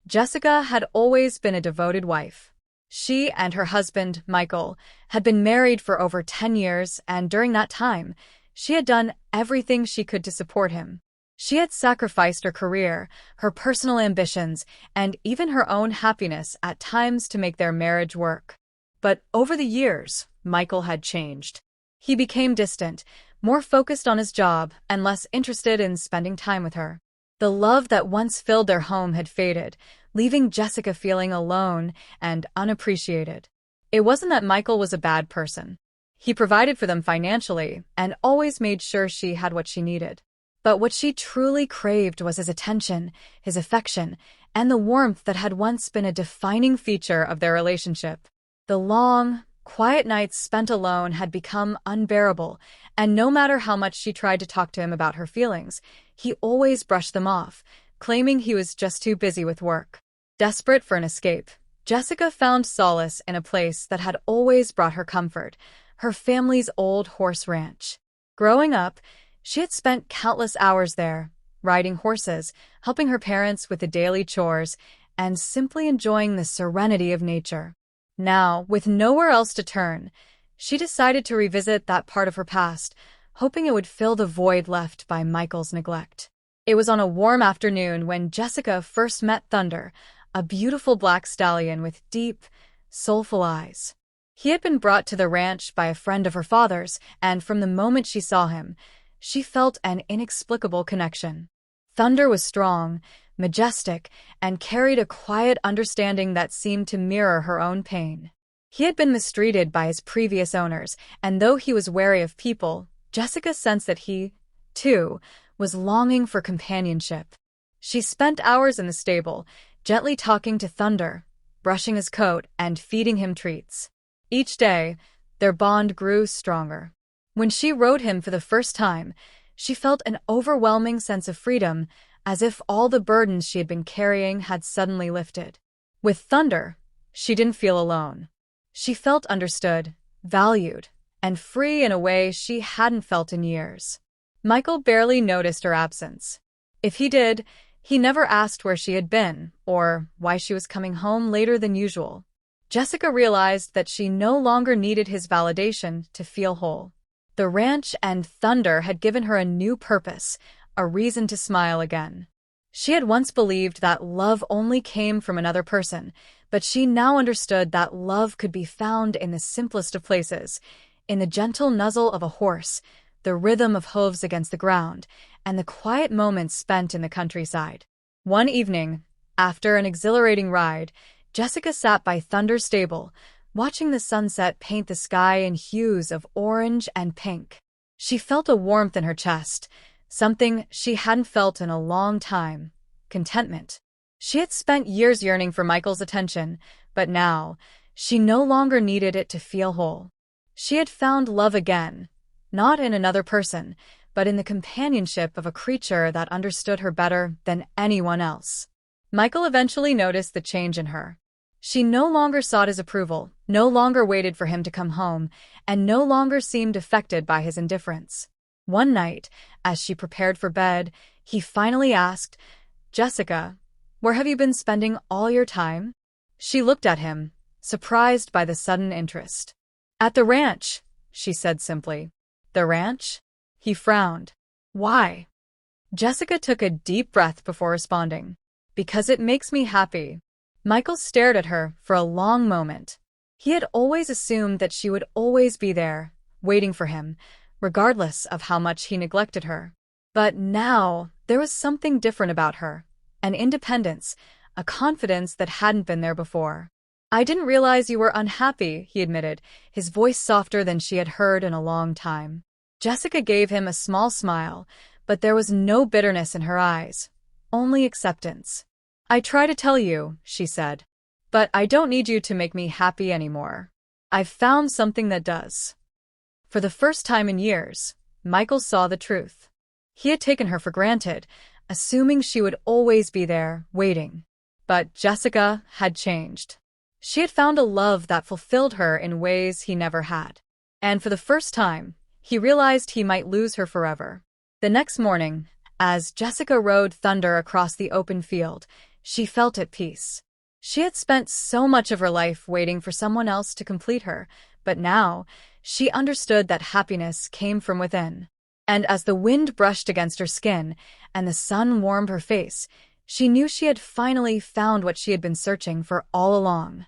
Jessica had always been a devoted wife. She and her husband, Michael, had been married for over 10 years, and during that time, she had done everything she could to support him. She had sacrificed her career, her personal ambitions, and even her own happiness at times to make their marriage work. But over the years, Michael had changed. He became distant, more focused on his job, and less interested in spending time with her. The love that once filled their home had faded, leaving Jessica feeling alone and unappreciated. It wasn't that Michael was a bad person. He provided for them financially and always made sure she had what she needed. But what she truly craved was his attention, his affection, and the warmth that had once been a defining feature of their relationship. The long, quiet nights spent alone had become unbearable, and no matter how much she tried to talk to him about her feelings, he always brushed them off, claiming he was just too busy with work. Desperate for an escape, Jessica found solace in a place that had always brought her comfort, her family's old horse ranch. Growing up, she had spent countless hours there, riding horses, helping her parents with the daily chores, and simply enjoying the serenity of nature. Now, with nowhere else to turn, she decided to revisit that part of her past, hoping it would fill the void left by Michael's neglect. It was on a warm afternoon when Jessica first met Thunder, a beautiful black stallion with deep, soulful eyes. He had been brought to the ranch by a friend of her father's, and from the moment she saw him, she felt an inexplicable connection. Thunder was strong, majestic, and carried a quiet understanding that seemed to mirror her own pain. He had been mistreated by his previous owners, and though he was wary of people, Jessica sensed that he, too, was longing for companionship. She spent hours in the stable, gently talking to Thunder, brushing his coat, and feeding him treats. Each day, their bond grew stronger. When she rode him for the first time, she felt an overwhelming sense of freedom, as if all the burdens she had been carrying had suddenly lifted. With Thunder, she didn't feel alone. She felt understood, valued, and free in a way she hadn't felt in years. Michael barely noticed her absence. If he did, he never asked where she had been, or why she was coming home later than usual. Jessica realized that she no longer needed his validation to feel whole. The ranch and Thunder had given her a new purpose, a reason to smile again. She had once believed that love only came from another person, but she now understood that love could be found in the simplest of places, in the gentle nuzzle of a horse, the rhythm of hooves against the ground, and the quiet moments spent in the countryside. One evening, after an exhilarating ride, Jessica sat by Thunder's stable, watching the sunset paint the sky in hues of orange and pink. She felt a warmth in her chest, something she hadn't felt in a long time: contentment. She had spent years yearning for Michael's attention, but now, she no longer needed it to feel whole. She had found love again, not in another person, but in the companionship of a creature that understood her better than anyone else. Michael eventually noticed the change in her. She no longer sought his approval, no longer waited for him to come home, and no longer seemed affected by his indifference. One night, as she prepared for bed, he finally asked, "Jessica, where have you been spending all your time?" She looked at him, surprised by the sudden interest. "At the ranch," she said simply. "The ranch?" He frowned. "Why?" Jessica took a deep breath before responding. "Because it makes me happy." Michael stared at her for a long moment. He had always assumed that she would always be there, waiting for him, regardless of how much he neglected her. But now, there was something different about her, an independence, a confidence that hadn't been there before. "I didn't realize you were unhappy," he admitted, his voice softer than she had heard in a long time. Jessica gave him a small smile, but there was no bitterness in her eyes, only acceptance. "I try to tell you," she said, "but I don't need you to make me happy anymore. I've found something that does." For the first time in years, Michael saw the truth. He had taken her for granted, assuming she would always be there, waiting. But Jessica had changed. She had found a love that fulfilled her in ways he never had. And for the first time, he realized he might lose her forever. The next morning, as Jessica rode Thunder across the open field, she felt at peace. She had spent so much of her life waiting for someone else to complete her, but now she understood that happiness came from within. And as the wind brushed against her skin and the sun warmed her face, she knew she had finally found what she had been searching for all along.